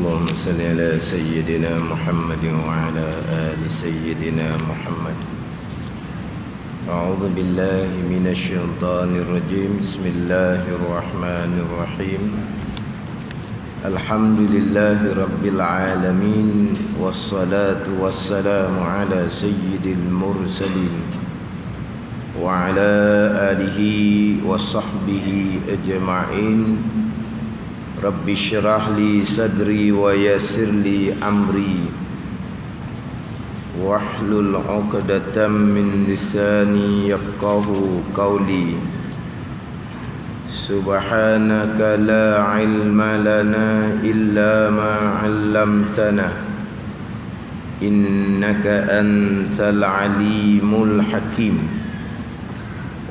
اللهم صل على سيدنا محمد وعلى آل سيدنا محمد. أعوذ بالله من الشيطان الرجيم. بسم الله الرحمن الرحيم. الحمد لله رب العالمين، والصلاة والسلام على سيد المرسلين وعلى آله وصحبه أجمعين. رب اشرح لي صدري ويسر لي أمري واحلل عقدة من لساني يفقه قولي. سبحانك لا علم لنا إلا ما علمتنا إنك أنت العليم الحكيم.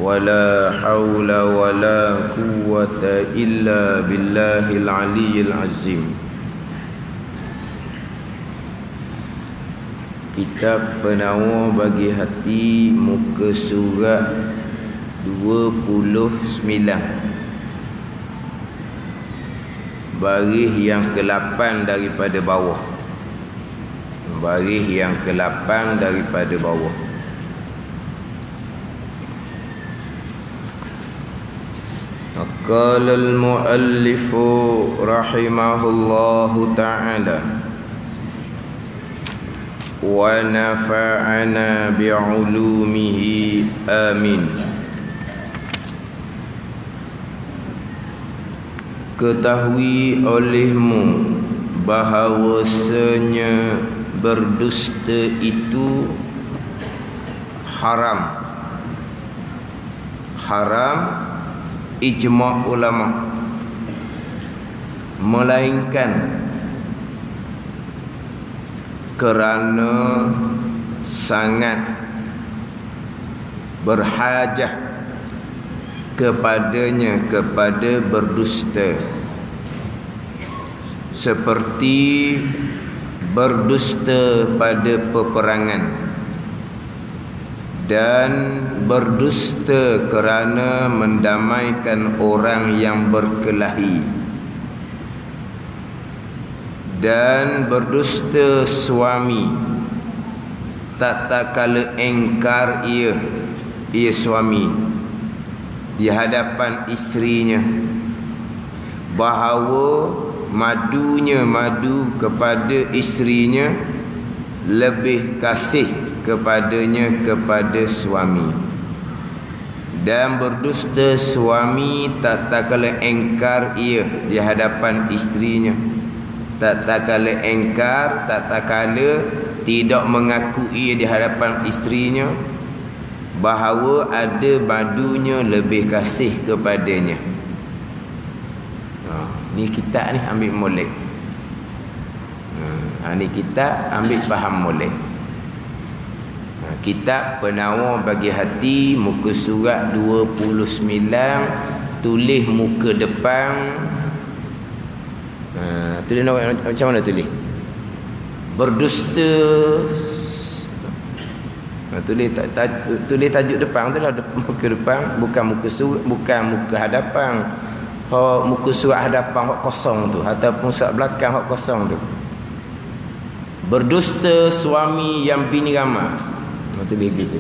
ولا حول ولا قوة إلا بالله العلي العظيم. Kitab Penawar Bagi Hati, muka surat 29, baris yang ke-8 daripada bawah. Baris yang ke-8 daripada bawah. Qala al-muallif rahimahullahu ta'ala wa nafa'ana bi'ulumihi amin. Ketahui olehmu bahawasanya berdusta itu haram. Haram ijma' ulama, melainkan kerana sangat berhajah kepadanya, kepada berdusta, seperti berdusta pada peperangan dan berdusta kerana mendamaikan orang yang berkelahi, dan berdusta suami tak kala engkar ia suami di hadapan isterinya bahawa madu kepada isterinya lebih kasih kepadanya kepada suami, dan berdusta suami tak kala engkar ia di hadapan isterinya, tak kala engkar, tak kala tidak mengaku ia di hadapan isterinya bahawa ada madunya lebih kasih kepadanya. Ni kita ni ambil molek. Ni kita ambil faham molek. Kitab Penawar Bagi Hati, muka surat 29, tulis muka depan. Tulis macam mana tulis? Berdusta. Tulis tajuk depan tu lah, muka depan, bukan muka surat, bukan muka hadapan. Muka surat hadapan hak kosong tu, ataupun surat belakang hak kosong tu. Berdusta suami yang bini ramah. Tulis gitu.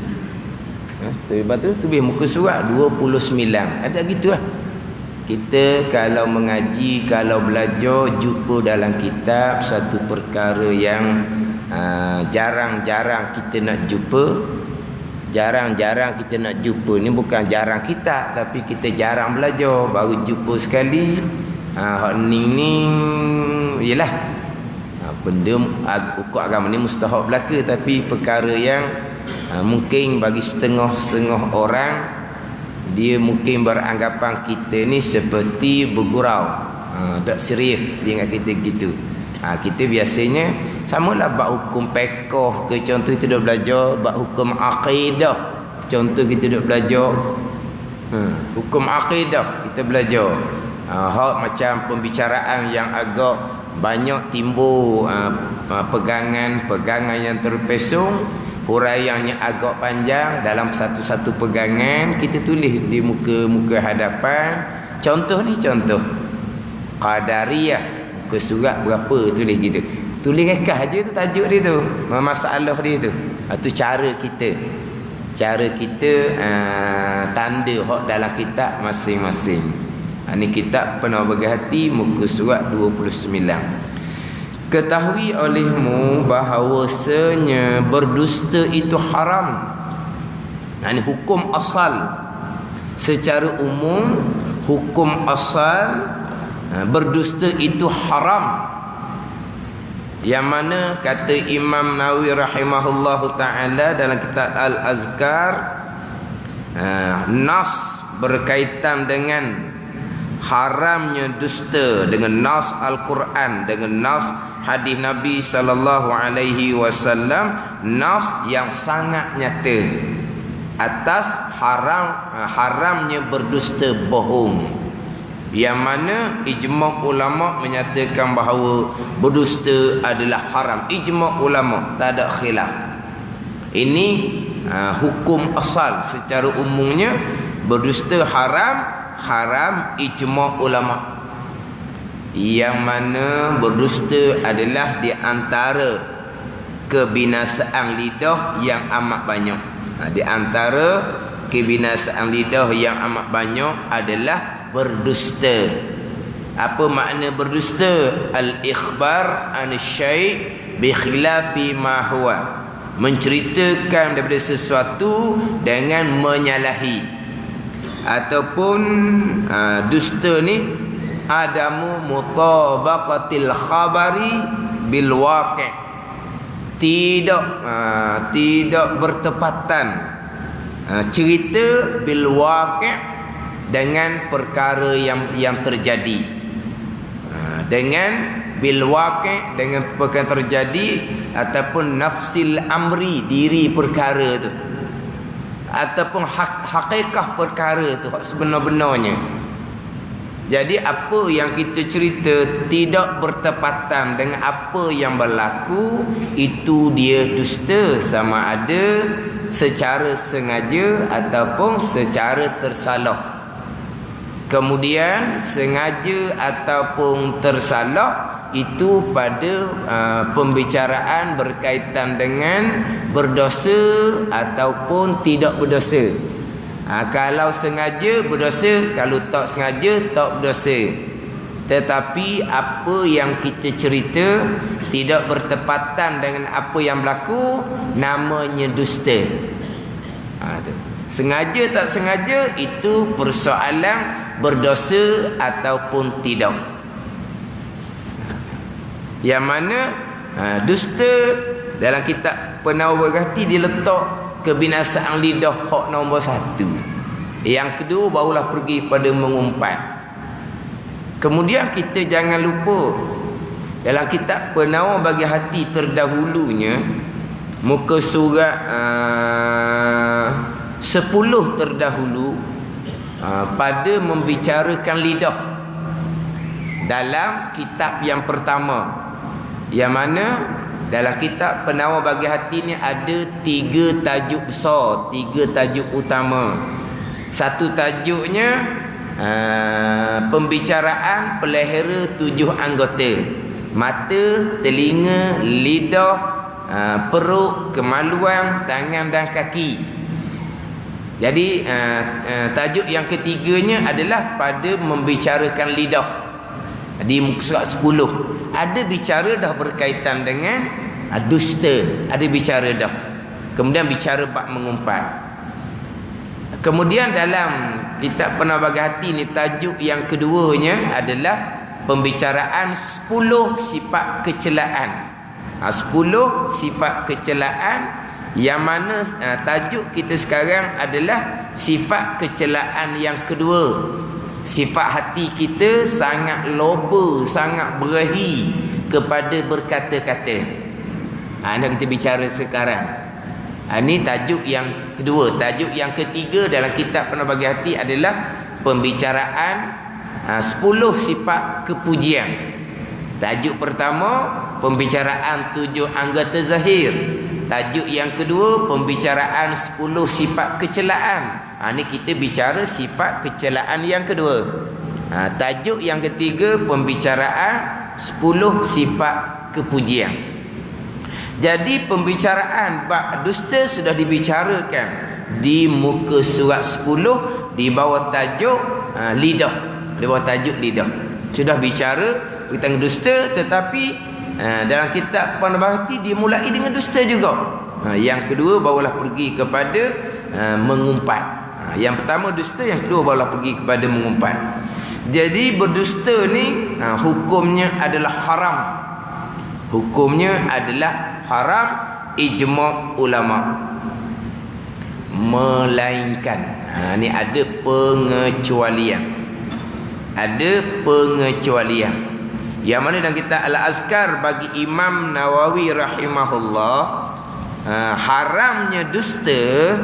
Tulis muka surat 29. Ada gitu lah. Kita kalau mengaji, kalau belajar, jumpa dalam kitab satu perkara yang jarang-jarang kita nak jumpa. Jarang-jarang kita nak jumpa. Ni bukan jarang kita, tapi kita jarang belajar, baru jumpa sekali. Hak ning yalah. Benda ukur agama ni mustahak belaka, tapi perkara yang mungkin bagi setengah-setengah orang, dia mungkin beranggapan kita ni seperti bergurau, tak serius dia ingat kita gitu. Kita biasanya samalah bab hukum fiqh ke, contoh kita dah belajar bab hukum akidah, contoh kita dah belajar hukum akidah, kita belajar hak macam pembicaraan yang agak banyak timbul pegangan yang terpesong, huraiannya agak panjang dalam satu-satu pegangan, kita tulis di muka hadapan. Contoh ni contoh Qadariyah, muka surat berapa tulis gitu. Tulis rekah aja tu tajuk dia tu. Masalah dia tu. Itu cara kita. Cara kita tanda hak dalam kitab masing-masing. Ini kitab Penawa Bagi Hati muka surat 29. Ketahui olehmu bahawasanya berdusta itu haram. Ini hukum asal. Secara umum hukum asal berdusta itu haram. Yang mana kata Imam Nawawi rahimahullahu ta'ala dalam kitab Al-Azkar, nas berkaitan dengan haramnya dusta, dengan nas Al-Quran, dengan nas hadis Nabi sallallahu alaihi wasallam, nas yang sangat nyata atas haramnya berdusta bohong. Yang mana ijma' ulama menyatakan bahawa berdusta adalah haram. Ijma' ulama, tak ada khilaf. Ini hukum asal secara umumnya berdusta haram ijma' ulama. Yang mana berdusta adalah di antara kebinasaan lidah yang amat banyak. Di antara kebinasaan lidah yang amat banyak adalah berdusta. Apa makna berdusta? Al-ikhbar an syai' bi khilafi ma huwa. Menceritakan daripada sesuatu dengan menyalahi. Ataupun dusta ni adamu mutabaqatil khabari bil waqi'. Tidak bertepatan cerita bil waqi' dengan perkara yang terjadi. Dengan bil waqi', dengan perkara terjadi, ataupun nafsil amri, diri perkara tu, ataupun hakikah perkara tu sebenar-benarnya. Jadi apa yang kita cerita tidak bertepatan dengan apa yang berlaku, itu dia dusta, sama ada secara sengaja ataupun secara tersalah. Kemudian sengaja ataupun tersalah itu pada pembicaraan berkaitan dengan berdosa ataupun tidak berdosa. Kalau sengaja berdosa, kalau tak sengaja tak berdosa. Tetapi apa yang kita cerita tidak bertepatan dengan apa yang berlaku, namanya dusta. Sengaja tak sengaja itu persoalan berdosa ataupun tidak. Yang mana dusta dalam kitab Penawa Bagi Hati diletak kebinasaan lidah hak nombor 1. Yang kedua barulah pergi pada mengumpat. Kemudian kita jangan lupa dalam kitab Penawa Bagi Hati terdahulunya, muka surat 10 terdahulu, pada membicarakan lidah dalam kitab yang pertama. Yang mana dalam kitab Penawa Bagi Hati ni ada 3 tajuk besar, 3 tajuk utama. Satu tajuknya pembicaraan pelihara 7 anggota: mata, telinga, lidah, perut, kemaluan, tangan dan kaki. Jadi tajuk yang ketiganya adalah pada membicarakan lidah. Di muka surat 10 ada bicara dah berkaitan dengan dusta, ada bicara dah. Kemudian bicara bab mengumpat. Kemudian dalam kitab Penawa Bagi Hati ni tajuk yang keduanya adalah pembicaraan 10 sifat kecelaan. 10 sifat kecelaan. Yang mana tajuk kita sekarang adalah sifat kecelaan yang kedua. Sifat hati kita sangat loba, sangat berahi kepada berkata-kata. Nak kita bicara sekarang. Ini tajuk yang kedua. Tajuk yang ketiga dalam kitab Penawa Bagi Hati adalah pembicaraan 10 sifat kepujian. Tajuk pertama pembicaraan 7 anggota zahir. Tajuk yang kedua pembicaraan 10 sifat kecelaan. Ini kita bicara sifat kecelaan yang kedua. Tajuk yang ketiga pembicaraan 10 sifat kepujian. Jadi pembicaraan bab dusta sudah dibicarakan di muka surat 10 di bawah tajuk lidah. Di bawah tajuk lidah. Sudah bicara tentang dusta, tetapi dalam kitab Panabahati dimulai dengan dusta juga. Yang kedua barulah pergi kepada mengumpat. Yang pertama dusta, yang kedua barulah pergi kepada mengumpat. Jadi berdusta ni hukumnya adalah haram. Hukumnya adalah haram ijma' ulama. Melainkan ni ada pengecualian. Ada pengecualian. Yang mana dalam kitab Al-Azkar bagi Imam Nawawi rahimahullah, haramnya dusta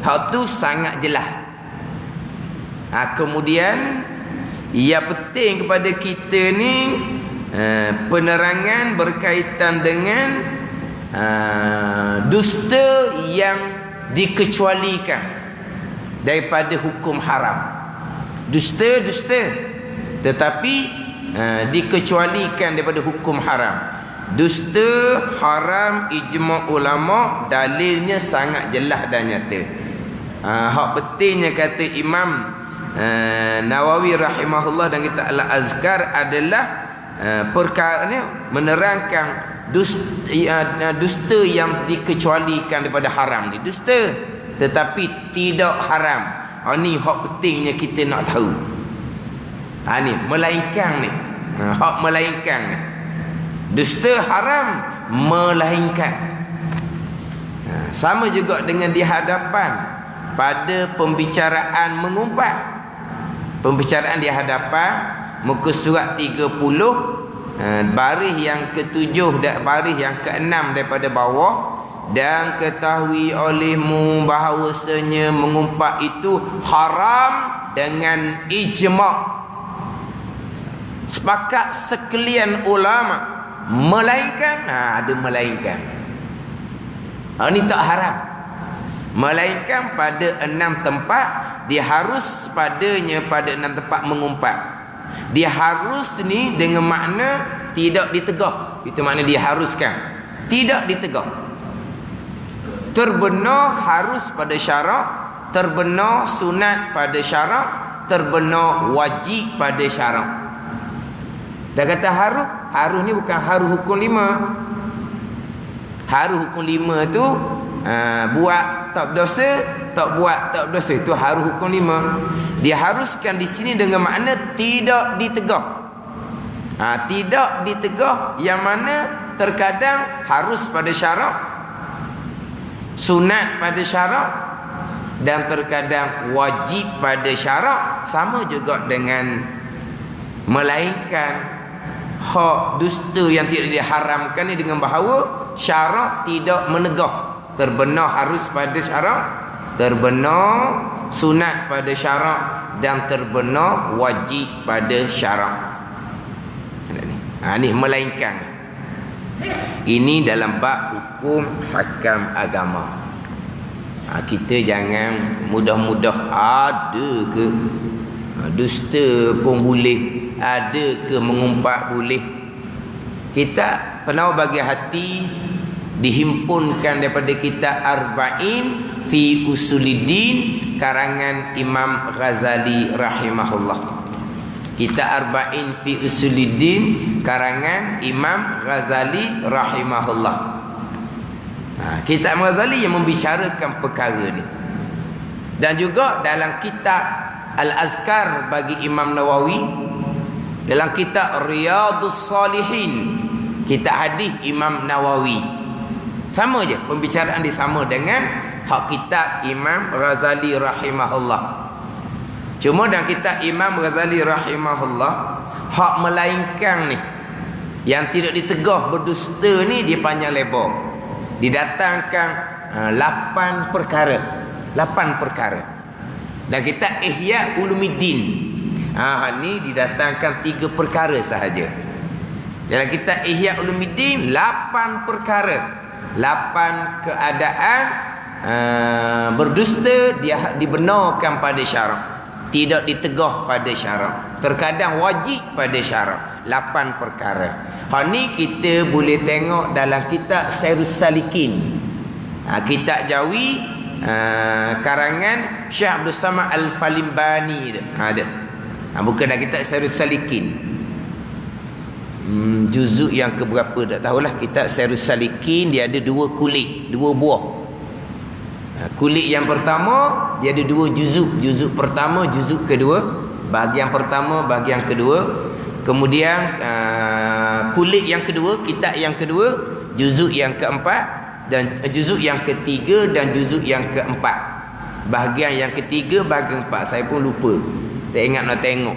hal tu sangat jelas. Kemudian yang penting kepada kita ni penerangan berkaitan dengan dusta yang dikecualikan daripada hukum haram. Dusta tetapi dikecualikan daripada hukum haram. Dusta haram ijma' ulama, dalilnya sangat jelas dan nyata. Hak pentingnya kata Imam Nawawi rahimahullah dan kita Al-Azkar adalah perkara ni menerangkan dusta yang dikecualikan daripada haram ni. Dusta tetapi tidak haram. Ni hak pentingnya kita nak tahu. Ni melainkan ni. Hak melainkan ni. Dusta haram melainkan. Sama juga dengan di hadapan pada pembicaraan mengumpat. Pembicaraan di hadapan muka surat 30 baris yang ke-7 dan baris yang ke-6 daripada bawah. Dan ketahui olehmu bahawasanya mengumpat itu haram dengan ijma'. Sepakat sekalian ulama. Melainkan ada melainkan. Ini tak haram. Melainkan pada 6 tempat dia harus padanya pada 6 tempat mengumpat. Dia harus ni dengan makna tidak ditegah. Itu makna dia haruskan. Tidak ditegah. Terbenar harus pada syarak, terbenar sunat pada syarak, terbenar wajib pada syarak. Dah kata haru ni bukan haru hukum 5. Haru hukum 5 tu buat tak berdosa, tak buat tak berdosa, itu haru hukum 5. Diharuskan di sini dengan makna tidak ditegah. Tidak ditegah yang mana terkadang harus pada syarak, sunat pada syarak, dan terkadang wajib pada syarak. Sama juga dengan melainkan hak dusta yang tidak diharamkan ni dengan bahawa syarak tidak menegah. Terbenar harus pada syarak, terbenar sunat pada syarak, dan terbenar wajib pada syarak. Ni melainkan. Ini dalam bab hukum hakam agama. Kita jangan mudah-mudah ada ke dusta pun boleh, ada ke mengumpat boleh. Kita pernah bagi hati dihimpunkan daripada kitab Arba'in fi Usuluddin karangan Imam Ghazali rahimahullah. Kitab Arba'in fi Usuluddin karangan Imam Ghazali rahimahullah. Kitab Ghazali yang membicarakan perkara ni. Dan juga dalam kitab Al-Azkar bagi Imam Nawawi, dalam kitab Riyadhus Salihin, kitab hadis Imam Nawawi. Sama je pembicaraan dia, sama dengan hak kitab Imam Ghazali rahimahullah. Cuma dalam kitab Imam Ghazali rahimahullah, hak melainkan ni yang tidak ditegah berdusta ni dia panjang lebar. Didatangkan 8 perkara. 8 perkara. Dan kitab Ihya Ulumuddin, ni didatangkan 3 perkara sahaja. Dalam kitab Ihya Ulumuddin 8 perkara. 8 keadaan berdusta dia dibenarkan pada syarak, tidak ditegah pada syarak, terkadang wajib pada syarak, 8 perkara. Hak ni kita boleh tengok dalam kitab Sairus Salikin. Kitab Jawi karangan Syekh Abdul Samad Al-Falimbani tu. Ada. Bukan dalam kitab Sairus Salikin. Juzuk yang keberapa tak tahulah. Kitab Sairus Salikin dia ada 2 kulit, 2 buah. Kulit yang pertama dia ada 2 juzuk. Juzuk pertama, juzuk kedua. Bahagian pertama, bahagian kedua. Kemudian kulit yang kedua, kitab yang kedua, juzuk yang keempat dan juzuk yang ketiga dan juzuk yang keempat. Bahagian yang ketiga, bahagian keempat saya pun lupa. Tak ingat nak tengok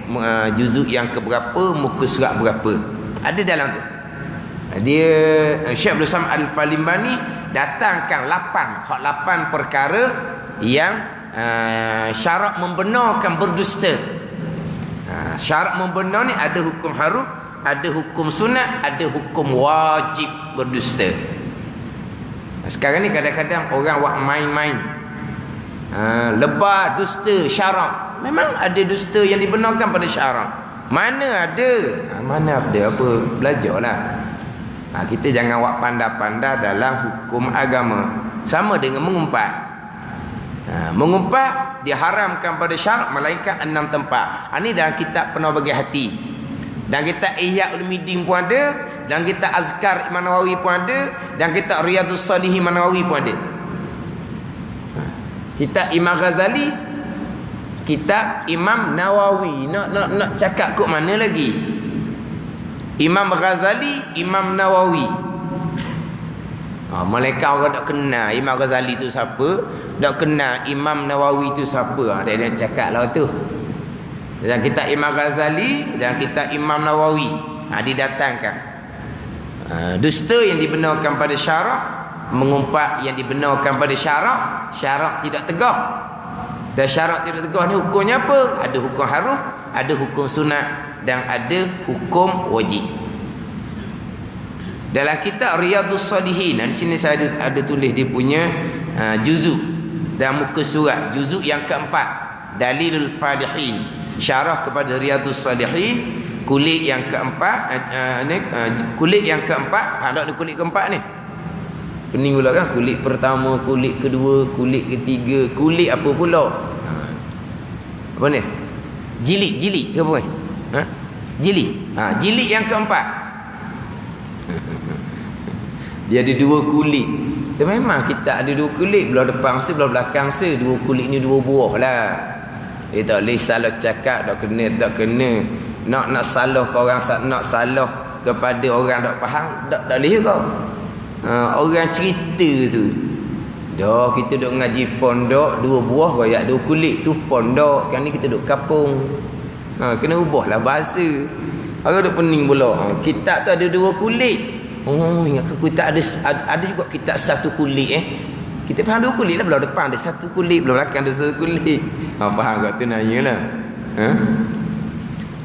juzuk yang keberapa, muka surat berapa. Ada dalam tu. Dia Syekh Abdul Samad Al-Falimbani datangkan 8 perkara yang syarat membenarkan berdusta. Syarat membenar ni ada hukum harum, ada hukum sunat, ada hukum wajib berdusta. Sekarang ni kadang-kadang orang buat main-main. Lebar dusta syarat. Memang ada dusta yang dibenarkan pada syarat. Mana ada? Mana ada apa? Belajarlah. Kita jangan buat pandai-pandai dalam hukum agama. Sama dengan mengumpat. Mengumpat diharamkan pada syarat melainkan 6 tempat. Ini dalam kitab Penuh Bagi Hati. Dan kitab Ihya Ulumuddin pun ada, dan kitab Azkar Imam Nawawi pun ada, dan kitab Riyadhus Shalihin Imam Nawawi pun ada. Kitab Imam Ghazali, kitab Imam Nawawi. Nak cakap kok mana lagi? Imam Ghazali, Imam Nawawi. Mereka orang tak kenal Imam Ghazali tu siapa, tak kenal Imam Nawawi tu siapa. Dia cakap lah tu. Dan kitab Imam Ghazali dan kitab Imam Nawawi didatangkan. Dusta yang dibenarkan pada syarak, mengumpat yang dibenarkan pada syarak, syarak tidak tegak. Dan syarak tidak tegak ni hukumnya apa? Ada hukum harum, ada hukum sunat dan ada hukum wajib. Dalam kitab Riyadhus Shalihin, di sini saya ada tulis dia punya juzuk dan muka surat. Juzuk yang keempat, Dalilul Falihin, syarah kepada Riyadhus Shalihin, kulit yang keempat. Kulit yang keempat, ada kulit keempat ni. Pening pula kan, kulit pertama, kulit kedua, kulit ketiga, kulit apa pula? Apa ni? Jilid ke apa ni? Jilid. Jilid yang keempat. Dia ada 2 kulit. Dan memang kita ada 2 kulit, belah depan se, belah belakang se. 2 kulit ni 2 buah lah. Dia tak boleh salah cakap, tak kena. Nak salah ke orang, nak salah kepada orang tak faham, tak boleh juga. Orang cerita tu, dah kita duk ngaji pondok 2 buah royak 2 kulit tu pondok. Sekarang ni kita duk kapung. Kena ubahlah bahasa. Orang duk pening pula. Kitab tu ada 2 kulit. Ingat ke kita ada juga kitab 1 kulit Kita faham 2 kulit lah. Belah depan ada 1 kulit, belah belakang ada 1 kulit. Faham kau tu nanya lah.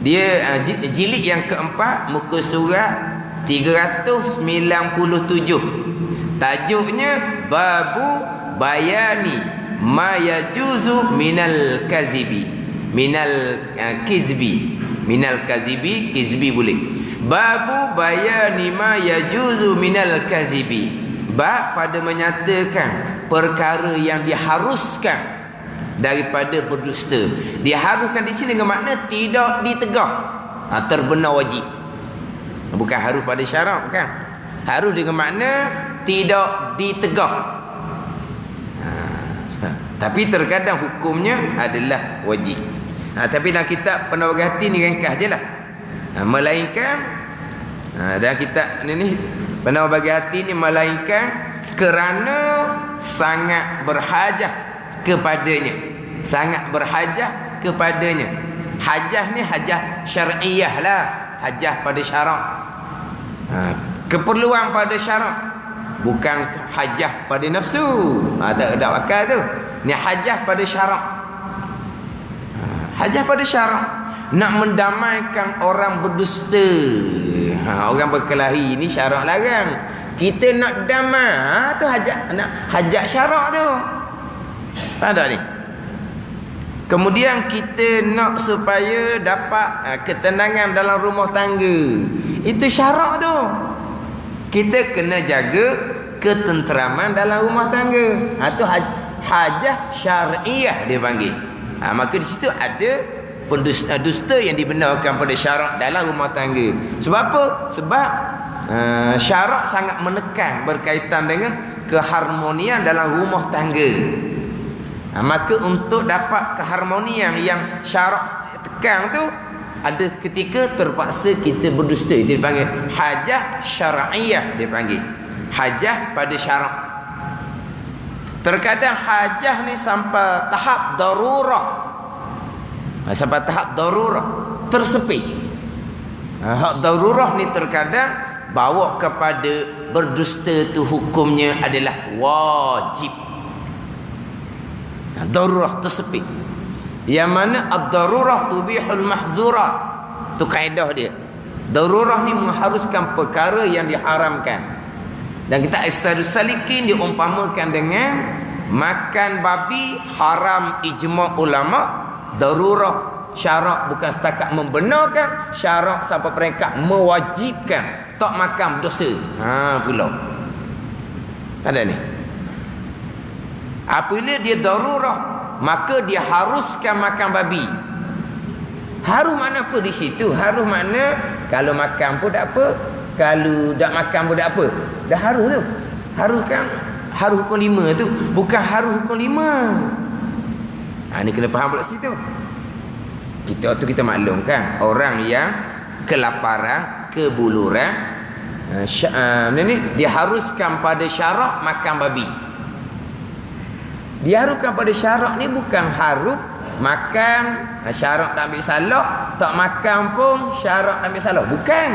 Dia jilid yang keempat, muka surat 397. Tajuknya Babu Bayani Ma Yajuzu Minal Kazibi. Minal kazibi, kizbi boleh. Babu bayani ma yajuzu minal kazibi. Bab pada menyatakan perkara yang diharuskan daripada berdusta. Diharuskan di sini dengan makna tidak ditegak, terbenar wajib. Bukan harus pada syarat, bukan. Harus dengan makna tidak ditegak. Tapi terkadang hukumnya adalah wajib. Tapi dalam kitab Penuh Bagi Hati ni ringkas je lah. Melainkan dalam kitab ni Penuh Bagi Hati ni, melainkan kerana sangat berhajat kepadanya. Sangat berhajat kepadanya. Hajah ni hajah syar'iyah lah. Hajah pada syarak. Keperluan pada syarak, bukan hajah pada nafsu. Tak ada akal tu. Ni hajah pada syarak. Hajah pada syarak, nak mendamaikan orang berdusta. Orang berkelahi ni syarak larang. Kita nak damai, tu hajat, nak hajat syarak tu. Faham tak ni? Kemudian kita nak supaya dapat ketenangan dalam rumah tangga. Itu syarat tu. Kita kena jaga ketenteraman dalam rumah tangga. Itu hajah syar'iyah dia panggil. Maka di situ ada dusta yang dibenarkan pada syarat dalam rumah tangga. Sebab apa? Sebab syarat sangat menekan berkaitan dengan keharmonian dalam rumah tangga. Maka untuk dapat keharmonian yang syarat tekan tu, ada ketika terpaksa kita berdusta. Itu dipanggil hajah syar'iyah, dia panggil hajah pada syarat. Terkadang hajah ni sampai tahap darurah. Sampai tahap darurah, tersepit. Hak darurah ni terkadang bawa kepada berdusta tu hukumnya adalah wajib. Darurah tersepit. Yang mana ad-darurah tubihul mahzurat. Tu kaedah dia. Darurah ni mengharuskan perkara yang diharamkan. Dan kita As-Sadus Salikin diumpamakan dengan makan babi haram ijma' ulama. Darurah syarak bukan setakat membenarkan, syarak sampai peringkat mewajibkan. Tak makan dosa. Pula. Ada ni. Apabila dia darurah, maka dia haruskan makan babi. Harus makna apa di situ? Harus makna kalau makan pun tak apa, kalau tak makan pun tak apa. Dah harus tu. Harus kan? Harus hukum 5 tu. Bukan harus hukum 5. Ni kena faham pula situ. Kita maklumkan orang yang kelaparan, kebuluran, ni diharuskan pada syarak makan babi. Diharuskan pada syarak ni bukan harus makan syarak tak ambil salah, tak makan pun syarak tak ambil salah. Bukan.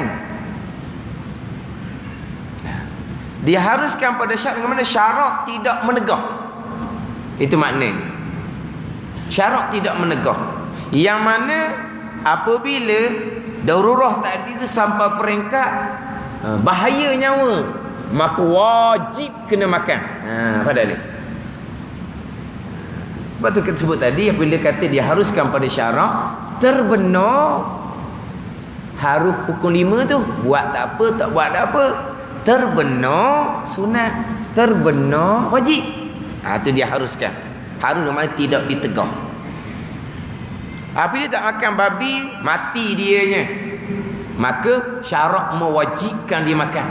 Diharuskan pada syarak dengan mana syarak tidak menegah. Itu maknanya. Syarak tidak menegah. Yang mana apabila darurah tadi tu sampai peringkat bahaya nyawa, maka wajib kena makan. Pada ni. Sebab tu kita sebut tadi, apabila kata diharuskan pada syarak, terbenar harus hukum 5 tu. Buat tak apa, tak buat tak apa. Terbenar sunat, terbenar wajib. Tu dia haruskan. Harus namanya tidak ditegah. Apabila tak makan babi, mati dianya. Maka syarak mewajibkan dia makan.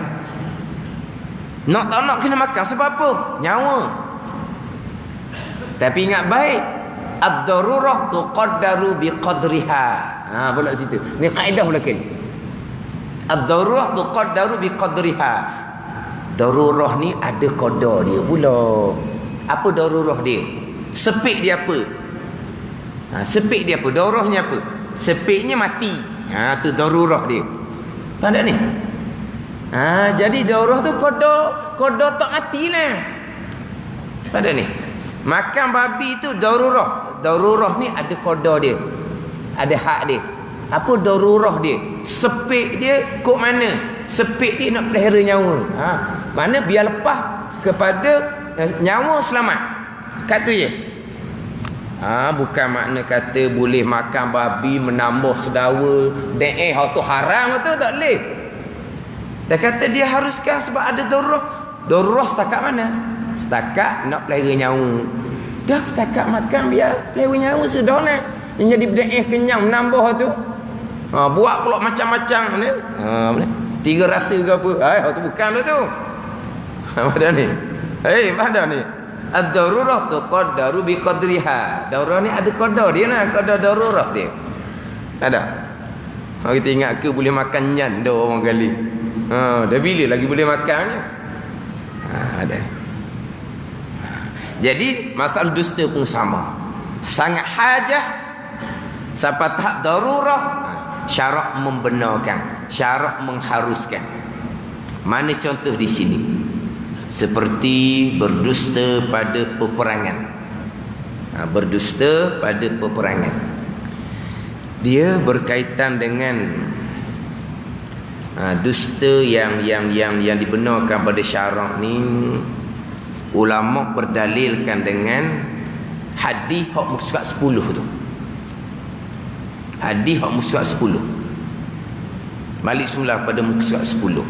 Nak tak nak kena makan. Sebab apa? Nyawa. Tapi ingat baik, ad-darurah tuqaddaru biqadriha. Pula situ. Ni kaedah pula kali. Ad-darurah tuqaddaru biqadriha. Darurah ni ada qadar dia pula. Apa darurah dia? Sepik dia apa? Sepik dia apa? Darurahnya apa? Sepiknya mati. Tu darurah dia. Faham tak ni? Jadi darurah tu qadar tak matilah. Faham tak ni? Makan babi tu darurah. Darurah ni ada qadar dia. Ada hak dia. Apa darurah dia? Sepik dia kok mana? Sepik dia nak pelihara nyawa. Mana biar lepas kepada nyawa selamat. Kat tu je. Bukan makna kata boleh makan babi menambah sedawa. Hal tu haram tu tak boleh. Dia kata dia haruskan sebab ada darurah. Darurah setakat mana? Setakat nak pelihara nyawa. Dah setakat makan biar pelihara nyawa sudah nak. Yang jadi kenyang menambah tu. Buat pula macam-macam ni. 3 rasa ke apa. Hal tu bukan tu. Pada ni. Pada ni. Ad-darurah tuqaddaru biqadriha. Darurah ni ada qadar dia lah. Qadar darurah dia. Ada. Kita ingat ke boleh makan nyanda orang kali. Dah bila lagi boleh makannya? Ada. Jadi masalah dusta pun sama. Sangat hajah sampai tahap darurah. Syarak membenarkan, syarak mengharuskan. Mana contoh di sini? Seperti berdusta pada peperangan. Berdusta pada peperangan. Dia berkaitan dengan dusta yang dibenarkan pada syarak ni. Ulama berdalilkan dengan Hadis hak muka surat 10 tu. Hadis hak muka surat 10. Balik semula pada muka surat 10.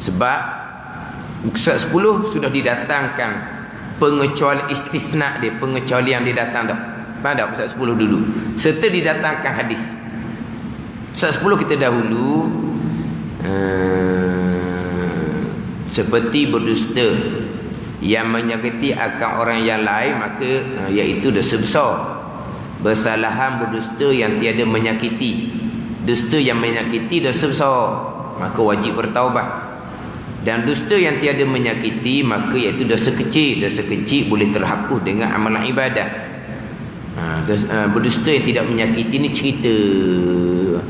Sebab muka surat 10 sudah didatangkan pengecualian istisna dia, pengecualian dia datang dah. Faham tak? Muka surat 10 dulu. Serta didatangkan hadis. Surat 10 kita dahulu seperti berdusta yang menyakiti akan orang yang lain, maka iaitu dosa besar. Bersalahan berdusta yang tiada menyakiti, dusta yang menyakiti dosa besar, maka wajib bertaubat. Dan dusta yang tiada menyakiti, maka iaitu dosa kecil. Dosa kecil boleh terhapus dengan amalan ibadat. Berdusta yang tidak menyakiti ni cerita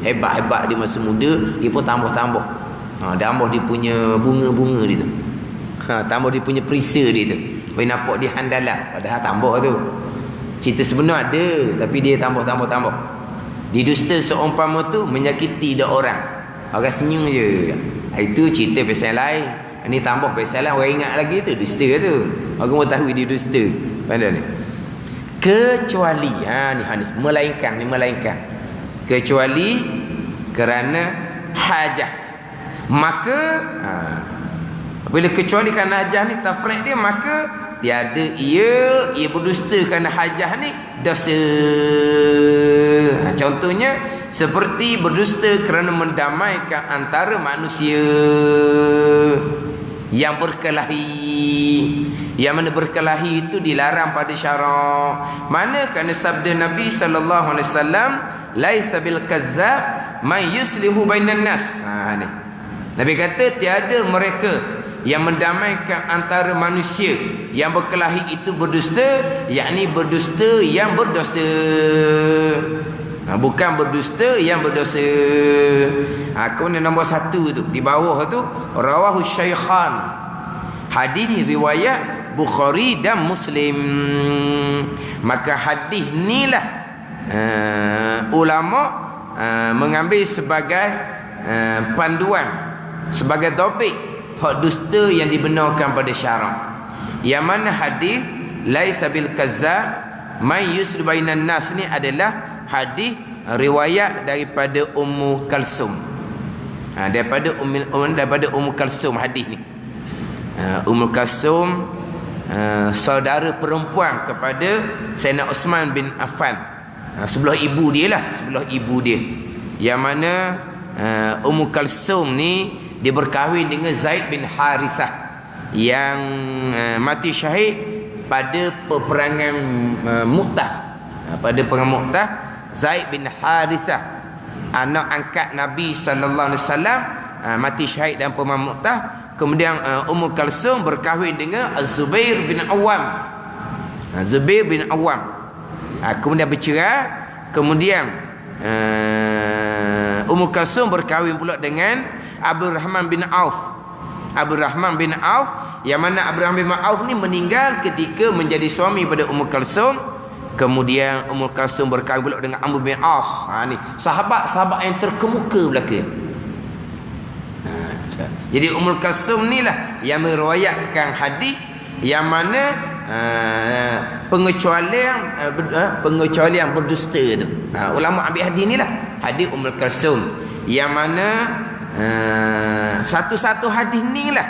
hebat-hebat di masa muda, dia pun tambah-tambah. Tambah dia punya bunga-bunga dia tu. Tambah dia punya perisa dia tu. Boleh nampak dia handalan, padahal tambah tu. Cerita sebenar ada, tapi dia tambah-tambah. Di dusta seumpama tu menyakiti dak orang. Orang senyum je. Itu cerita pasal lain. Ini tambah pasal lain, orang ingat lagi tu dusta tu. Orang mau tahu dia dusta. Pandai ni. Kecuali ni melainkan. Kecuali kerana hajah. Maka bila kecuali kerana hajah ni tafriq dia, maka tiada ia berdusta kerana hajah ni dosa. Contohnya seperti berdusta kerana mendamaikan antara manusia yang berkelahi. Yang mana berkelahi itu dilarang pada syarak. Mana kerana sabda Nabi sallallahu alaihi wasallam, laisa bil kazzab man yuslihu bainan nas. Ni Nabi kata tiada mereka yang mendamaikan antara manusia yang berkelahi itu berdusta, yakni berdusta yang berdosa. Bukan berdusta yang berdosa. Kemudian nombor 1 tu di bawah tu, rawahu syaikhan. Hadis ni riwayat Bukhari dan Muslim. Maka hadis ni lah ulama mengambil sebagai panduan, sebagai topik hak dusta yang dibenarkan pada syarak. Yang mana hadis laisa bil kazzab man yusri bainan nas ni adalah hadis riwayat daripada Ummu Kalsum. Daripada Ummu Kalsum hadis ni. Ummu Kalsum saudara perempuan kepada Sayyidina Uthman bin Affan. Sebelah ibu dia lah, sebelah ibu dia. Yang mana Ummu Kalsum ni dia berkahwin dengan Zaid bin Harithah yang mati syahid pada peperangan Mu'tah. Pada perang Mu'tah, Zaid bin Harithah, anak angkat Nabi sallallahu alaihi wasallam, mati syahid dalam perang Mu'tah. Kemudian Ummu Kalsum berkahwin dengan Zubair bin Awam. Zubair bin Awam. Kemudian bercerai. Kemudian Ummu Kalsum berkahwin pula dengan Abdurrahman bin Auf. Abdurrahman bin Auf, yang mana Abdurrahman bin Auf ni meninggal ketika menjadi suami pada Ummu Kalsum. Kemudian Ummu Kalsum berkahwin pula dengan Amr bin As. Ni sahabat-sahabat yang terkemuka belaka. Jadi Ummu Kalsum ni lah yang meriwayatkan hadis yang mana pengecualian berdusta tu. Ulama ambil hadis ni lah, hadis Ummu Kalsum, yang mana satu-satu hadis ni lah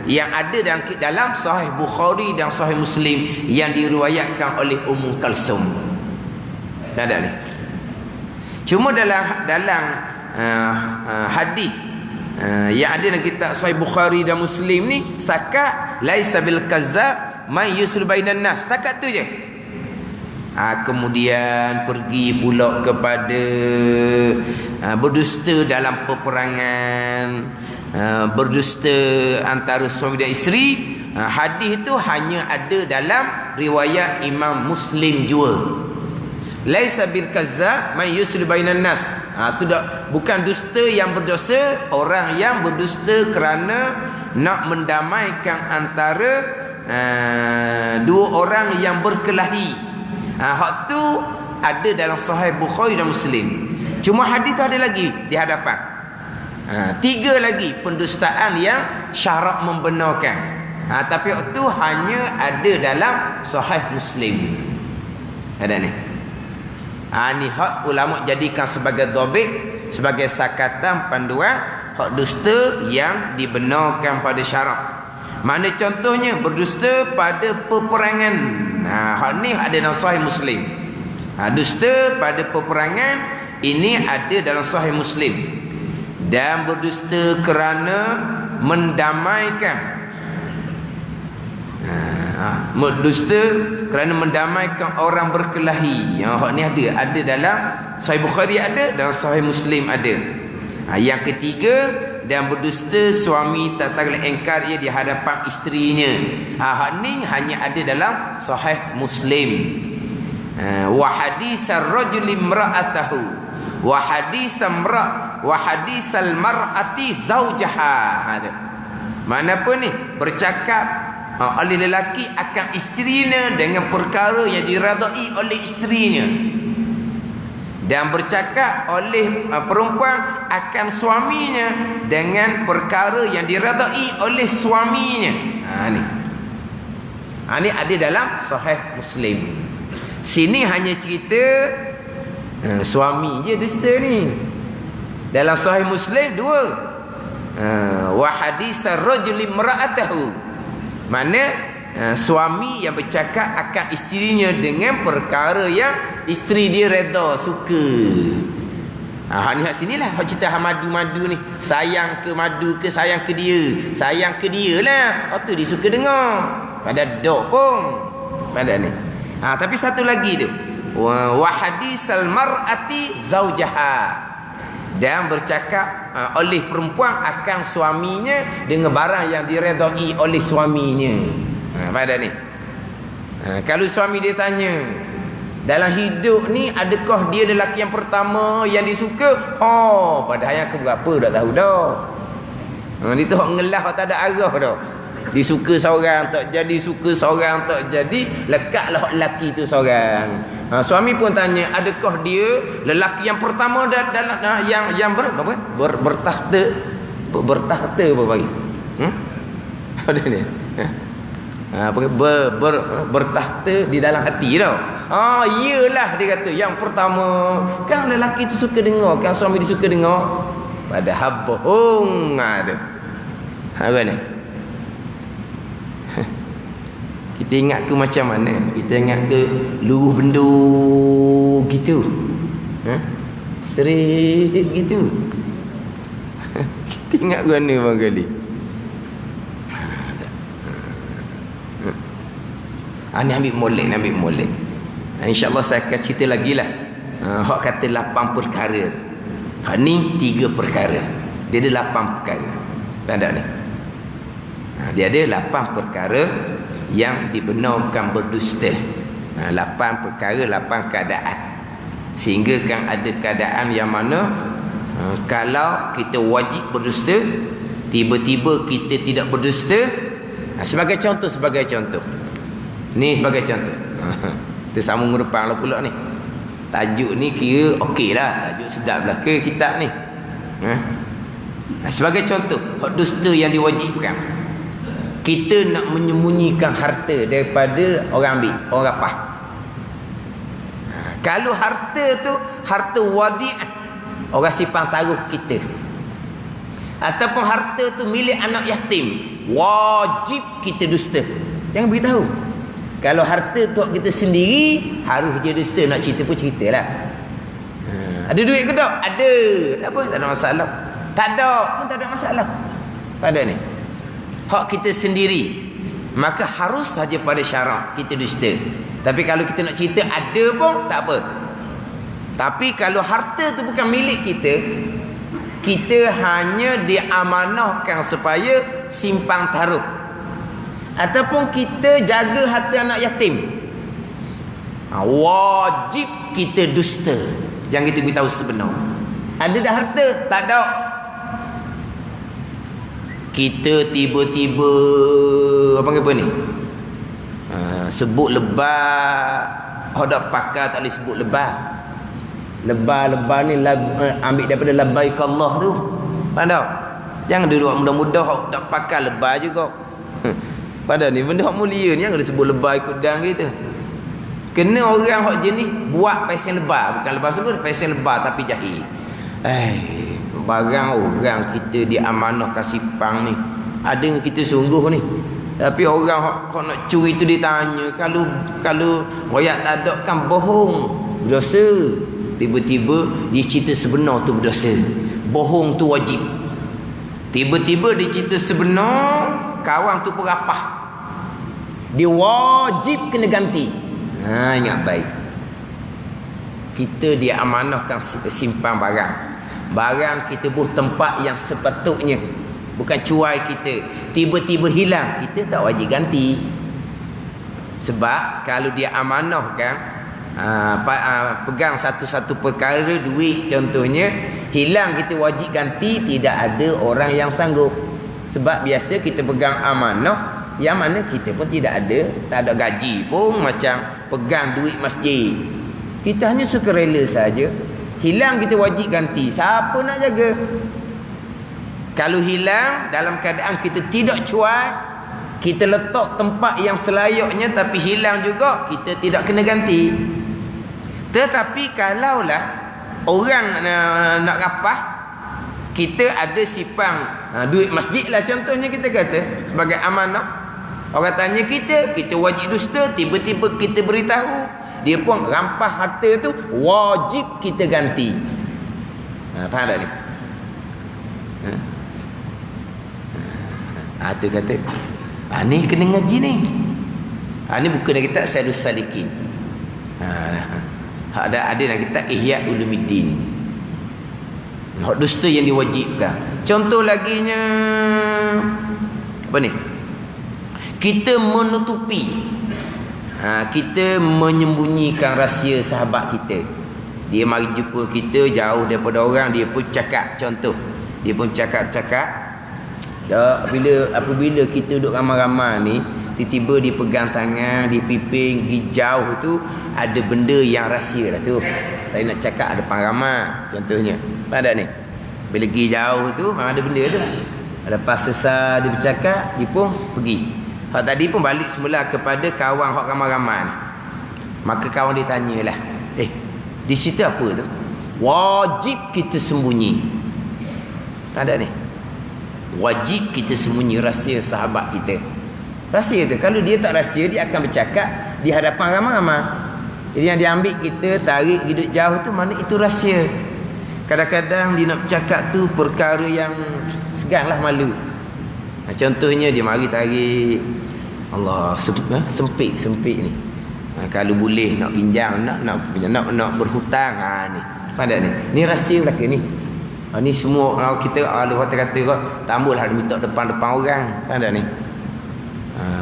yang ada dalam Sahih Bukhari dan Sahih Muslim yang diriwayatkan oleh Ummu Kalsum. Ada ni. Cuma dalam hadis yang ada dalam kitab Sahih Bukhari dan Muslim ni setakat laisa bil kazzab man yusri bainan nas, setakat tu je. Kemudian pergi pula kepada berdusta dalam peperangan, berdusta antara suami dan isteri. Hadis itu hanya ada dalam riwayat Imam Muslim jua. Laisa bil kazzab man yusli bainan nas. Itu bukan dusta yang berdosa, orang yang berdusta kerana nak mendamaikan antara dua orang yang berkelahi. Hak tu ada dalam Sahih Bukhari dan Muslim. Cuma hadis tu ada lagi di hadapan. 3 lagi pendustaan yang syarak membenarkan. Tapi itu hanya ada dalam Sahih Muslim. Ada ni. Ni hak ulama jadikan sebagai dhabit, sebagai sakatan panduan hak dusta yang dibenarkan pada syarak. Mana contohnya berdusta pada peperangan. Hak ni ada dalam Sahih Muslim. Dusta pada peperangan ini ada dalam Sahih Muslim. Dan berdusta kerana mendamaikan. Berdusta kerana mendamaikan orang berkelahi. Hak ni ada dalam Sahih Bukhari, ada dalam Sahih Muslim ada. Yang ketiga, dan berdusta suami tak boleh engkar ia di hadapan isterinya. Hak ni hanya ada dalam Sahih Muslim. Wa hadisar rajuli imra'atahu wa hadisal mar'ati zaujaha. Mana pun ni bercakap oleh lelaki akan isterinya dengan perkara yang diredai oleh isterinya, dan bercakap oleh perempuan akan suaminya dengan perkara yang diredai oleh suaminya. Ni ada dalam Sahih Muslim. Sini hanya cerita suami je dusta ni. Dalam Sahih Muslim dua. Wa hadisar rajuli imra'atahu. Mana suami yang bercakap akan isterinya dengan perkara yang isteri dia reda, suka. Ni kat sinilah hak cerita madu-madu ni. Sayang ke madu ke sayang ke dia? Sayang ke dia lah. Tu dia suka dengar. Pada dok pun. Pada ni. Tapi satu lagi tu. Wa hadisal mar'ati zaujaha. Dan bercakap oleh perempuan akan suaminya dengan barang yang diredai oleh suaminya. Pada ni. Kalau suami dia tanya, dalam hidup ni adakah dia lelaki yang pertama yang disuka? Padahal yang keberapa dah tahu dah. Dia tu ngelah tak ada arah dah. Disuka seorang tak jadi, suka seorang tak jadi, lekatlah lelaki tu seorang. Suami pun tanya, adakah dia lelaki yang pertama dalam yang bertakhta apa bagi? Ada ni. Bertakhta di dalam hati tau. Iyalah dia kata yang pertama. Kan lelaki tu suka dengar, kan suami dia suka dengar. Padahal bohong tu. Apa ni? Kita ingat ke macam mana? Kita ingat ke luruh bendu gitu? Straight gitu? Kita ingat ke mana bang kali? Ni ambil molek. InsyaAllah saya akan cerita lagi lah. Hak kata 8 perkara tu. Ni 3 perkara. Dia ada 8 perkara. Tak ada ni. Dia ada 8 perkara yang dibenarkan berdusta. 8 perkara, 8 keadaan. Sehingga kan ada keadaan yang mana kalau kita wajib berdusta, tiba-tiba kita tidak berdusta. Sebagai contoh. Ni sebagai contoh. Kita sambung depan lah pula ni. Tajuk ni kira okey lah. Tajuk sedap lah ke kitab ni. Sebagai contoh, hak dusta yang diwajibkan. Kita nak menyembunyikan harta daripada orang ambil, orang rapah. Kalau harta tu harta wadi', orang simpan taruh kita, ataupun harta tu milik anak yatim, wajib kita dusta. Jangan beritahu. Kalau harta tu kita sendiri, harus je dusta. Nak cerita pun ceritalah. Ada duit ke tak? Ada. Tak apa, tak ada masalah. Tak ada pun tak ada masalah. Pada ni hak kita sendiri, maka harus saja pada syarak kita dusta. Tapi kalau kita nak cerita ada pun tak apa. Tapi kalau harta tu bukan milik kita, kita hanya diamanahkan supaya simpan taruh, ataupun kita jaga harta anak yatim, wajib kita dusta. Jangan kita beritahu sebenar. Ada dah harta? Tak ada. Kita tiba-tiba apa ni? Sebut lebah. Ada pakar tak boleh sebut lebah. Lebah ni ambil daripada labbaik Allah tu. Faham tak? Jangan duduk mudah-mudah tak pakar lebah juga. Padahal ni benda hak mulia ni yang disebut lebah kudang gitu. Kena orang hak jenis buat pesen lebah, bukan lebah sungguh, pesen lebah tapi jahil. Barang orang kita diamanahkan simpang ni. Ada yang kita sungguh ni. Tapi orang hak nak curi tu ditanya, kalau royak tak ada kan bohong, berdosa. Tiba-tiba dia cerita sebenar tu berdosa. Bohong tu wajib. Tiba-tiba dia cerita sebenar, kawan tu perapah. Dia wajib kena ganti. Ingat baik. Kita diamanahkan simpan barang. Barang kita buh tempat yang sepatutnya. Bukan cuai kita. Tiba-tiba hilang, kita tak wajib ganti. Sebab kalau dia amanahkan, pegang satu-satu perkara, duit contohnya, hilang kita wajib ganti, tidak ada orang yang sanggup. Sebab biasa kita pegang amanah, yang mana kita pun tak ada gaji pun, macam pegang duit masjid. Kita hanya suka rela saja. Hilang kita wajib ganti. Siapa nak jaga? Kalau hilang dalam keadaan kita tidak cuai, kita letak tempat yang selayaknya tapi hilang juga, kita tidak kena ganti. Tetapi kalaulah orang nak rapah, kita ada sipang duit masjid lah contohnya, kita kata sebagai amanah. Orang tanya kita wajib dusta, tiba-tiba kita beritahu, dia pun rampah harta tu, wajib kita ganti. Faham tak ni? Tu kata, ni kena ngaji ni. Ni buku dalam kitab Sayyidus Salikin. Ada dalam kitab Ihya Ulumuddin. Hak dusta yang diwajibkan. Contoh laginya apa ni? Kita menutupi, kita menyembunyikan rahsia sahabat kita. Dia mari jumpa kita jauh daripada orang, dia pun cakap, contoh, dia pun cakap. Apabila kita duduk ramai-ramai ni, tiba-tiba dia pegang tangan, dia piping, dia jauh tu, ada benda yang rahsia lah tu. Tak nak cakap depan ramai, contohnya. Ada ni. Bila pergi jauh tu, ada benda tu. Lepas selesai dia bercakap, dia pun pergi. Hak tadi pun balik semula kepada kawan hak ramai-ramai ni. Maka kawan dia tanyalah, dia cerita apa tu? Wajib kita sembunyi. Ada ni. Wajib kita sembunyi rahsia sahabat kita. Rahsia tu, kalau dia tak rahsia, dia akan bercakap di hadapan ramai-ramai. Jadi yang dia ambil kita, tarik hidup jauh tu, mana itu rahsia. Kadang-kadang dia nak bercakap tu perkara yang segan lah, malu. Contohnya dia mari tarik, Allah, sempit ni. Kalau boleh nak pinjam, nak berhutang, ni. Pada ni rahsia lah ke ni. Ni semua kalau kita kalau kata kok tak bolehlah minta depan-depan orang. Pada ni.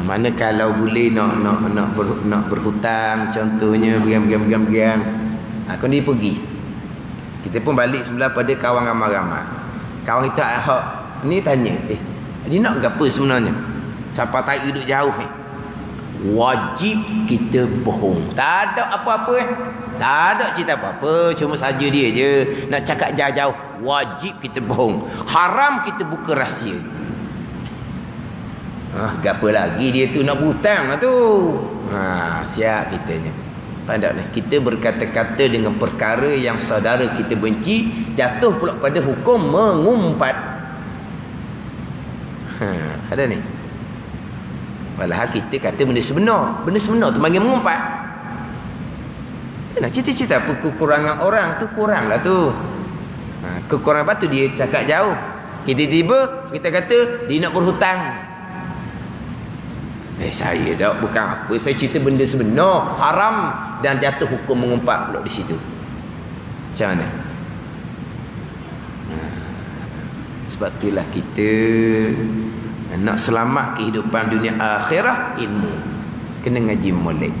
Mana kalau boleh nak berhutang, contohnya berang. Kau ni pergi. Kita pun balik semula pada kawan ramai-ramai. Kawan kita ni tanya, dia nak ke apa sebenarnya? Siapa tahu duduk jauh ni. Wajib kita bohong. Tak ada apa-apa Tak ada cerita apa-apa, cuma saja dia je nak cakap jauh-jauh. Wajib kita bohong. Haram kita buka rahsia. Gapa lagi dia tu nak berhutang lah tu. Siap kitanya. Pandang ni, kita berkata-kata dengan perkara yang saudara kita benci, jatuh pula pada hukum mengumpat. Ada ni. Walau kita kata benda sebenar tu panggil mengumpat. Nak cerita-cerita apa kekurangan orang tu, kurang lah tu. Kekurangan apa tu dia cakap jauh. Tiba-tiba kita kata dia nak berhutang. Saya tak, bukan apa, saya cerita benda sebenar, haram, dan jatuh hukum mengumpat pula di situ. Macam mana? Sebab itulah kita nak selamat kehidupan dunia akhirah, ilmu. Kena ngaji molek.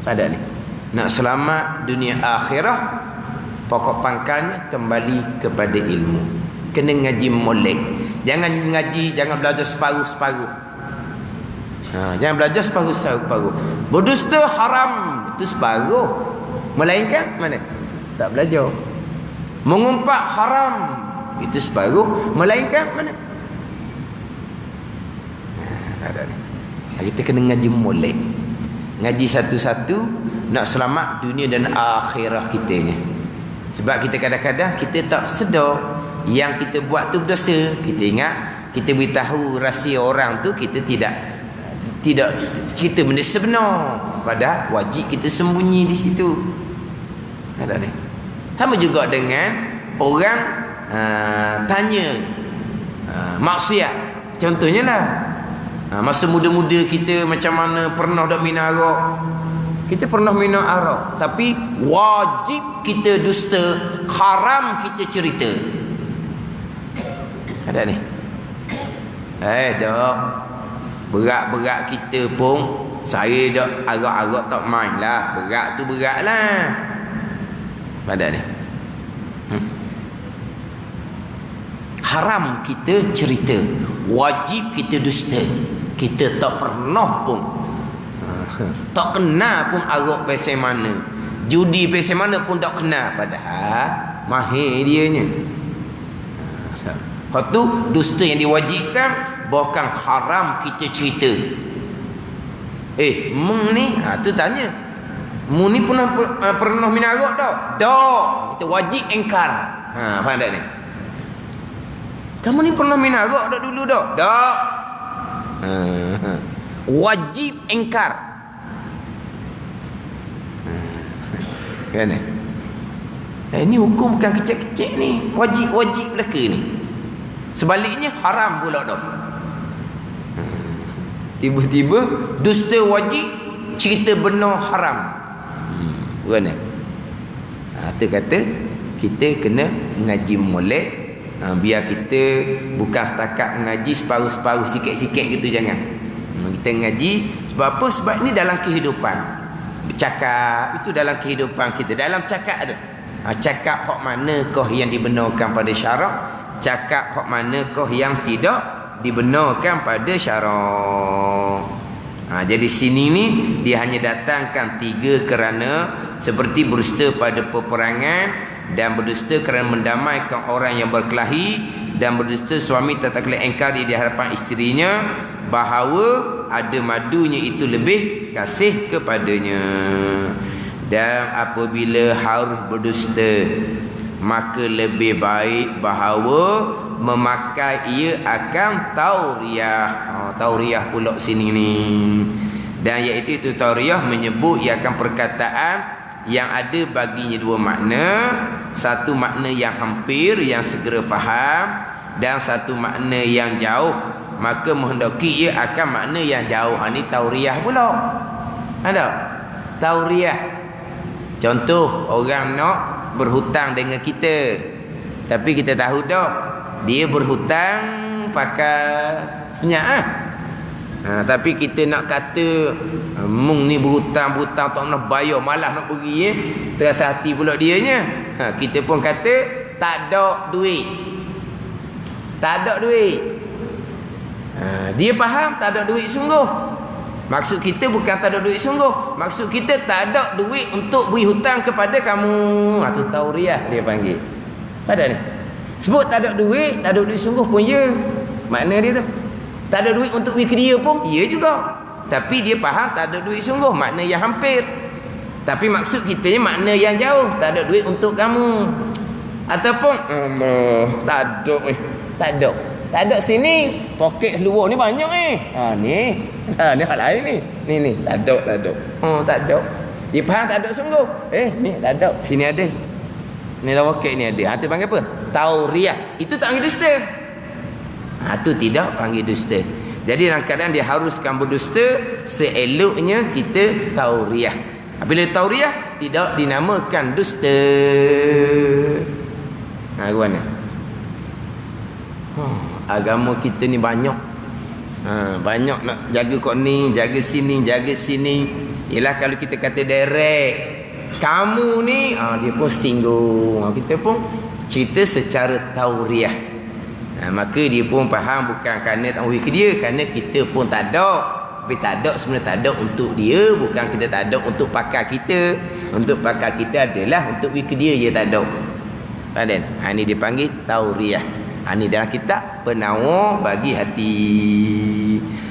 Ada ni. Nak selamat dunia akhirah, pokok pangkalnya kembali kepada ilmu. Kena ngaji molek. Jangan ngaji, jangan belajar separuh-separuh. Jangan belajar separuh-separuh. Berdusta haram, itu separuh. Melainkan mana? Tak belajar. Mengumpat haram, itu separuh. Melainkan mana? Ada ni. Kita kena ngaji molek. Ngaji satu-satu nak selamat dunia dan akhirah kita ni. Sebab kita kadang-kadang kita tak sedar yang kita buat tu berdosa. Kita ingat, kita beritahu rahsia orang tu, kita tidak kita benda sebenar. Padahal wajib kita sembunyi di situ. Ada ni. Sama juga dengan orang tanya maksiat. Contohnya lah, masa muda-muda kita macam mana pernah dak minum arak. Kita pernah minum arak, tapi wajib kita dusta, haram kita cerita. Ada ni. Dak. Berat-berat kita pun, saya dak arak-arak tak main lah. Berat tu berat lah. Ada ni. Haram kita cerita, wajib kita dusta. Kita tak pernah pun, tak kenal pun arak pasal mana, judi pasal mana pun tak kenal. Padahal mahir dianya. Lepas tu dusta yang diwajibkan, bukan haram kita cerita. Mung ni, tu tanya, mung ni pernah minum arak tak? Tak. Kita wajib engkar. Faham tak ni? Kamu ni pernah minum arak tak dulu tak? Tak. Wajib engkar. Kan? Ini hukum bukan kecil-kecil ni. Wajib-wajib belaka ni. Sebaliknya haram pula dah. Tiba-tiba dusta wajib, cerita benar haram. Bukan? Itu kata kita kena ngaji molek. Biar kita bukan setakat mengaji separuh-separuh, sikit-sikit gitu, jangan. Kita ngaji sebab apa? Sebab ini dalam kehidupan. Bercakap itu dalam kehidupan kita. Dalam cakap tu, cakap hak manakah yang dibenarkan pada syarak, cakap hak manakah yang tidak dibenarkan pada syarak. Jadi sini ni dia hanya datangkan 3 kerana seperti berdusta pada peperangan, dan berdusta kerana mendamaikan orang yang berkelahi, dan berdusta suami tak boleh engkar di hadapan isterinya bahawa ada madunya itu lebih kasih kepadanya. Dan apabila harus berdusta, maka lebih baik bahawa memakai ia akan tauriah. Tauriah pula sini ni. Dan iaitu itu tauriah menyebut ia akan perkataan yang ada baginya 2 makna. Satu makna yang hampir, yang segera faham, dan satu makna yang jauh, maka menghendaki ia akan makna yang jauh. Ini tauriah pula. Ada tauriah. Contoh, orang nak berhutang dengan kita, tapi kita tahu dah dia berhutang pakai senyap. Tapi kita nak kata mung ni berhutang tak nak bayar, malah nak pergi, terasa hati pula dianya. Kita pun kata tak ada duit. Tak ada duit. Dia faham tak ada duit sungguh. Maksud kita bukan tak ada duit sungguh. Maksud kita tak ada duit untuk beri hutang kepada kamu. Tu tauriah dia panggil. Pada ni. Sebut tak ada duit sungguh pun ya. Makna dia tu. Tak ada duit untuk beri ke dia pun ya juga. Tapi dia faham tak ada duit sungguh, makna yang hampir. Tapi maksud kita ni makna yang jauh, tak ada duit untuk kamu. Ataupun tak ada tak ada sini, poket luar ni banyak ni. Ni hal lain ni. Ni tak ada. Tak ada. Dia faham tak ada sungguh. Ni tak ada, sini ada. Ni lah poket ni ada. Tu panggil apa? Tauriah. Itu tak panggil dusta. Itu tidak panggil dusta. Jadi kadang-kadang dia haruskan berdusta, seeloknya kita tauriah. Bila tauriah tidak dinamakan dusta. Gimana? Agama kita ni banyak. Banyak nak jaga kau ni, jaga sini, jaga sini. Ialah kalau kita kata direct, kamu ni, dia pun singgung. Kita pun cerita secara tauriah. Maka dia pun faham bukan kerana tak ke dia, kerana kita pun tak ada. Tapi tak ada sebenarnya tak ada untuk dia, bukan kita tak ada untuk pakar kita. Untuk pakar kita adalah untuk ke dia je tak ada. Padan. Ini dipanggil tauriah. Ini dalam kitab penawar bagi hati.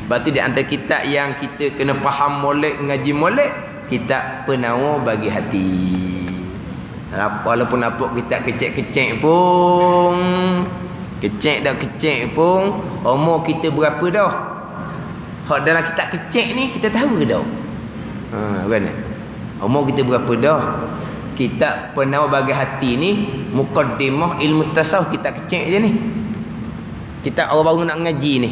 Lepas tu di antara kitab yang kita kena faham molek, ngaji molek, kitab penawar bagi hati. Walaupun apa kitab kecek-kecek pun, kecek dah kecek pun, umur kita berapa dah? Hak dalam kitab kecek ni kita tahu ke dah? Kan? Umur kita berapa dah? Kitab penawar bagi hati ni muqaddimah ilmu tasawuf, kitab kecek je ni. Kitab orang baru nak ngaji ni.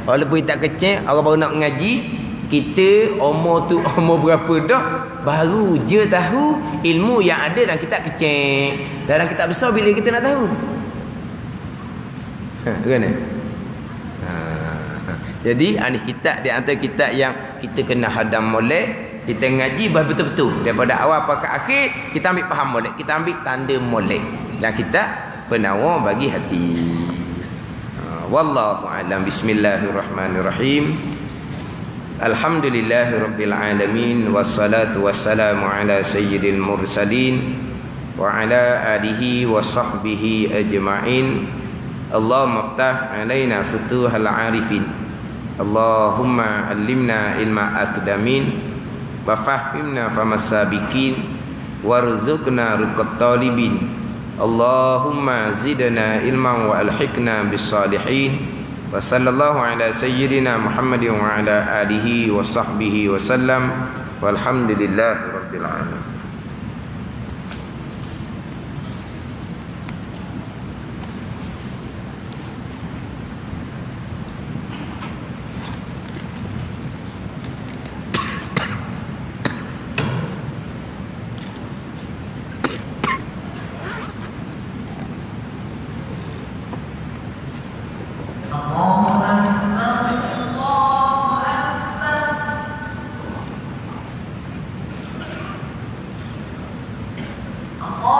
Walaupun kitab kecek, orang baru nak ngaji, kita umur tu umur berapa dah, baru je tahu ilmu yang ada dalam kitab kecek. Dalam kitab besar bila kita nak tahu? Kan? Jadi ini kitab di antara kitab yang kita kena hadam molek. Kita ngaji betul-betul daripada awal sampai ke akhir, kita ambil faham molek, kita ambil tanda molek. Dan kita penawar bagi hati. Wallahu a'lam. Bismillahirrahmanirrahim. Alhamdulillahirabbil alamin, wassalatu wassalamu ala sayyidil mursalin wa ala alihi wa sahbihi ajma'in. Allahumma iftah alaina futuhal arifin. Allahumma allimna ilma aqdamin wa fahimna famasabikin warzuqna ruqat talibin. Allahumma zidna ilman wa alhiqna bis salihin. Wa sallallahu ala sayyidina Muhammadin wa ala alihi wa sahbihi wa sallam. Walhamdulillahi rabbil alamin. Allah